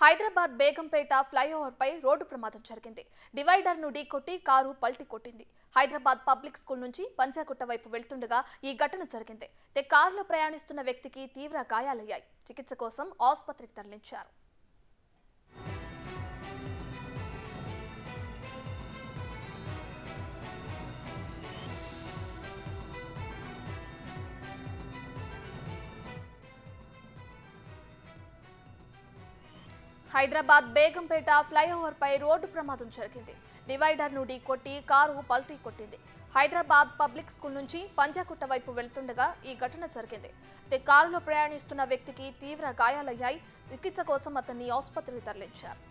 Hyderabad Begumpet flyover పై road ప్రమాదం జరిగింది. Divider ను ఢీకొట్టి కారు పల్టీ కొట్టింది. హైదరాబాద్ పబ్లిక్ స్కూల్ నుంచి పంజాగుట్ట వైపు వెళ్తుండగా ఈ ఘటన జరిగింది. కారులో ప్రయాణిస్తున్న వ్యక్తికి తీవ్ర గాయాలయ్యాయి. చికిత్స కోసం ఆసుపత్రికి తరలించారు. హైదరాబాద్ బేగంపేట ఫ్లైఓవర్ పై రోడ్డు ప్రమాదం జరిగింది. డివైడర్ ను ఢీకొట్టి కారు పల్టీ కొట్టింది. హైదరాబాద్ పబ్లిక్ స్కూల్ నుంచి పంజాగుట్ట వైపు వెళ్తుండగా ఈ ఘటన జరిగింది. కారులో ప్రయాణిస్తున్న వ్యక్తికి తీవ్ర గాయాలయ్యాయి. చికిత్స కోసం అతన్ని ఆసుపత్రికి తరలించారు.